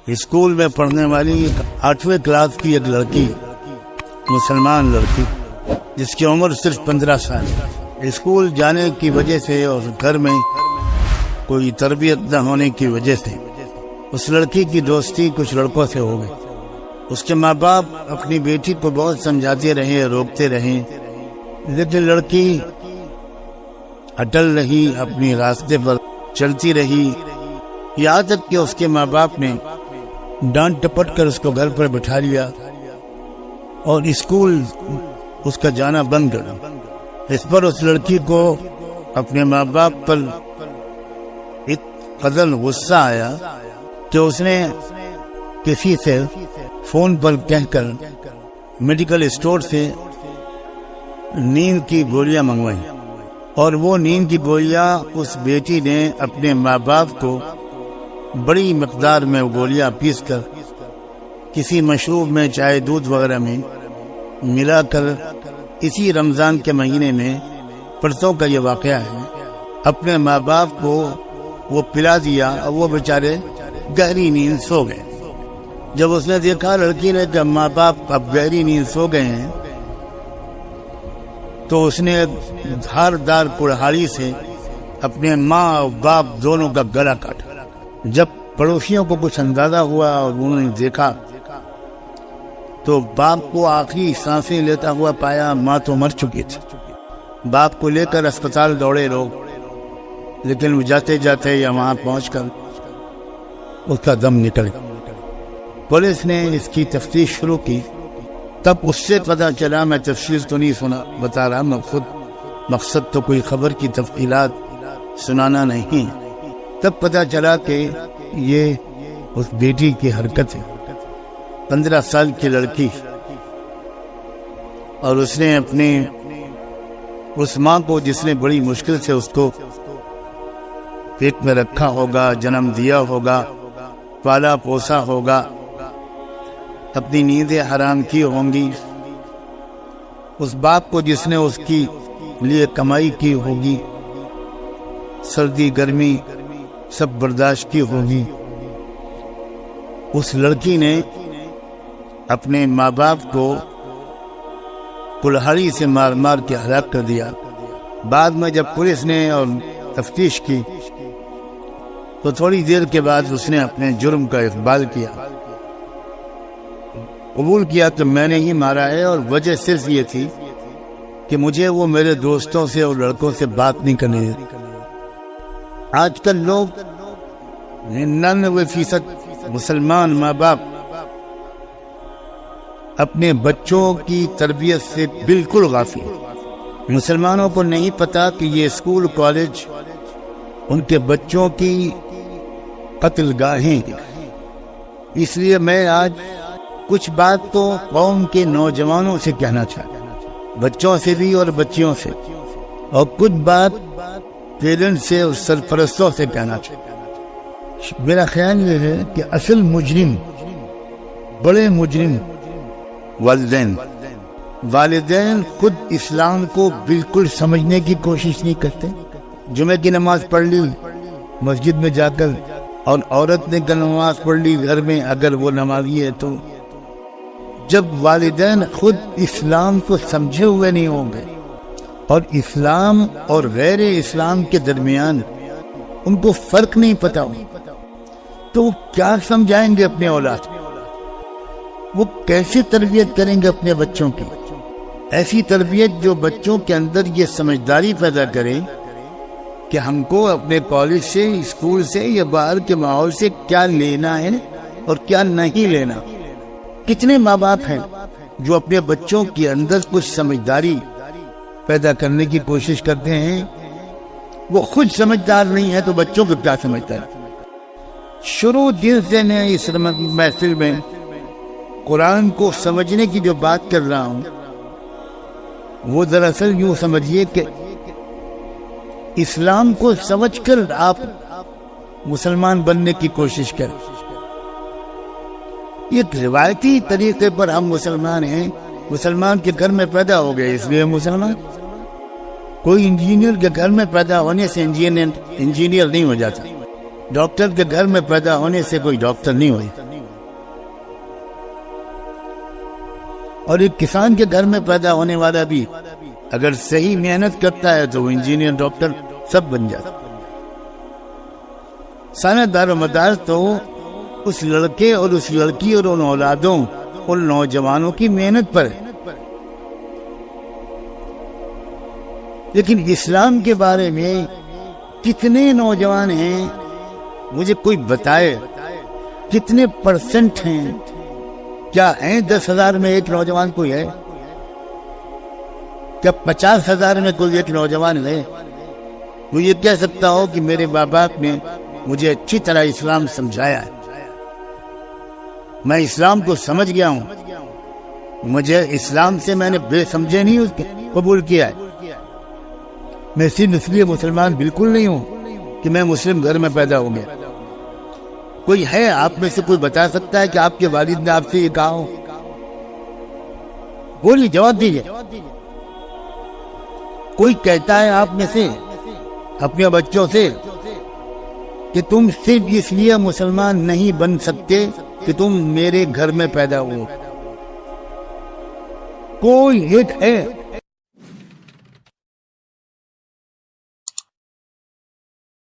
School میں پڑھنے والی 8ویں کلاس کی ایک لڑکی، مسلمان لڑکی جس کی عمر صرف 15 سال ہے، اسکول جانے کی وجہ سے اور گھر میں کوئی تربیت نہ ہونے کی وجہ سے اس لڑکی کی دوستی کچھ لڑکوں سے ہو گئی۔ اس کے ماں باپ اپنی بیٹی کو بہت سمجھاتے رہے، روکتے رہے، لیکن لڑکی اٹل رہی، اپنی راستے پر چلتی رہی، یہاں تک کہ اس کے ماں باپ نے ڈانٹ ٹپٹ کر اس کو گھر پر بٹھا لیا اور اسکول اس کا جانا بند کر دیا۔ اس پر اس لڑکی کو اپنے ماں باپ پر ایک قدر غصہ آیا کہ اس نے کسی سے فون پر کہہ کر میڈیکل اسٹور سے نیند کی گولیاں منگوائی، اور وہ نیند کی گولیاں اس بیٹی نے اپنے ماں باپ کو بڑی مقدار میں گولیاں پیس کر کسی مشروب میں، چائے دودھ وغیرہ میں ملا کر اسی رمضان کے مہینے میں، پرسوں کا یہ واقعہ ہے، اپنے ماں باپ کو وہ پلا دیا اور وہ بیچارے گہری نیند سو گئے۔ جب اس نے دیکھا لڑکی نے کہ ماں باپ اب گہری نیند سو گئے ہیں، تو اس نے دھاردار کڑہاڑی سے اپنے ماں اور باپ دونوں کا گلا کاٹا۔ جب پڑوسیوں کو کچھ اندازہ ہوا اور انہوں نے دیکھا تو باپ کو آخری سانسیں لیتا ہوا پایا، ماں تو مر چکی تھی۔ باپ کو لے کر اسپتال دوڑے لوگ، لیکن وہ جاتے جاتے یا وہاں پہنچ کر اس کا دم نکل گیا۔ پولیس نے اس کی تفتیش شروع کی، تب اس سے پتہ چلا، میں تفصیل تو نہیں بتا رہا، میں خود مقصد تو کوئی خبر کی تفصیلات سنانا نہیں، تب پتہ چلا کہ یہ اس بیٹی کی حرکت ہے، 15 سال کی لڑکی، اور اس نے اپنے اس ماں کو، جس نے بڑی مشکل سے اس کو پیٹ میں رکھا ہوگا، جنم دیا ہوگا، پالا پوسا ہوگا، اپنی نیندیں حرام کی ہوں گی، اس باپ کو جس نے اس کی لیے کمائی کی ہوگی، سردی گرمی سب برداشت کی ہوگی، اس لڑکی نے اپنے ماں باپ کو کلہاڑی سے مار مار کے ہلاک کر دیا۔ بعد میں جب پولیس نے اور تفتیش کی تو تھوڑی دیر کے بعد اس نے اپنے جرم کا اقبال کیا، قبول کیا کہ میں نے ہی مارا ہے، اور وجہ صرف یہ تھی کہ مجھے وہ میرے دوستوں سے اور لڑکوں سے بات نہیں کرنے دیتی۔ آج کل لوگ 99% مسلمان ماں باپ اپنے بچوں کی تربیت سے بالکل غافل ہیں۔ مسلمانوں کو نہیں پتا کہ یہ اسکول کالج ان کے بچوں کی قتل گاہیں ہیں۔ اس لیے میں آج کچھ بات تو قوم کے نوجوانوں سے کہنا چاہتا ہوں، بچوں سے بھی اور بچیوں سے، اور کچھ بات پیرنٹ سے اور سرپرستوں سے کہنا چاہتا ہوں۔ میرا خیال یہ ہے کہ اصل مجرم، بڑے مجرم والدین خود اسلام کو بالکل سمجھنے کی کوشش نہیں کرتے۔ جمعہ کی نماز پڑھ لی مسجد میں جا کر، اور عورت نے نماز پڑھ لی گھر میں اگر وہ نمازی ہے تو، جب والدین خود اسلام کو سمجھے ہوئے نہیں ہوں گے اور اسلام اور غیر اسلام کے درمیان ان کو فرق نہیں پتا ہو، تو وہ کیا سمجھائیں گے اپنے اولاد کو؟ وہ کیسے تربیت کریں گے اپنے بچوں کی؟ ایسی تربیت جو بچوں کے اندر یہ سمجھداری پیدا کرے کہ ہم کو اپنے کالج سے، اسکول سے یا باہر کے ماحول سے کیا لینا ہے اور کیا نہیں لینا۔ کتنے ماں باپ ہیں جو اپنے بچوں کے اندر کچھ سمجھداری پیدا کرنے کی کوشش کرتے ہیں، وہ خود سمجھدار نہیں ہے تو بچوں کو کیا سمجھتا ہے۔ شروع دن سے میں اس محفل میں قرآن کو سمجھنے کی جو بات کر رہا ہوں، وہ دراصل یوں سمجھیے کہ اسلام کو سمجھ کر آپ مسلمان بننے کی کوشش کریں۔ ایک روایتی طریقے پر ہم مسلمان ہیں، مسلمان کے گھر میں پیدا ہو گئے اس لیے مسلمان۔ کوئی انجینئر کے گھر میں پیدا ہونے سے انجینئر نہیں ہو جاتا، ڈاکٹر کے گھر میں پیدا ہونے سے کوئی ڈاکٹر نہیں ہوئی۔ اور ایک کسان کے گھر میں پیدا ہونے والا بھی اگر صحیح محنت کرتا ہے تو وہ انجینئر، ڈاکٹر سب بن جاتا۔ سارا دار و مدار تو اس لڑکے اور اس لڑکی اور ان اولادوں، ان نوجوانوں کی محنت پر ہے۔ لیکن اسلام کے بارے میں کتنے نوجوان ہیں، مجھے کوئی بتائے کتنے پرسنٹ ہیں؟ کیا ہیں 10,000 میں ایک نوجوان کوئی ہے؟ کیا 50,000 میں کوئی ایک نوجوان ہے؟ وہ یہ کہہ سکتا ہو کہ میرے ماں باپ نے مجھے اچھی طرح اسلام سمجھایا ہے، میں اسلام کو سمجھ گیا ہوں، مجھے اسلام سے میں نے بے سمجھے نہیں اس کے قبول کیا ہے، میں صرف اس لیے مسلمان بالکل نہیں ہوں کہ میں مسلم گھر میں پیدا ہو گیا۔ کوئی ہے آپ میں سے کوئی بتا سکتا ہے کہ آپ کے والد نے آپ سے یہ کہا ہو؟ بولیے، جواب دیجیے۔ کوئی کہتا ہے آپ میں سے اپنے بچوں سے کہ تم صرف اس لیے مسلمان نہیں بن سکتے کہ تم میرے گھر میں پیدا ہو؟ کوئی ایک ہے؟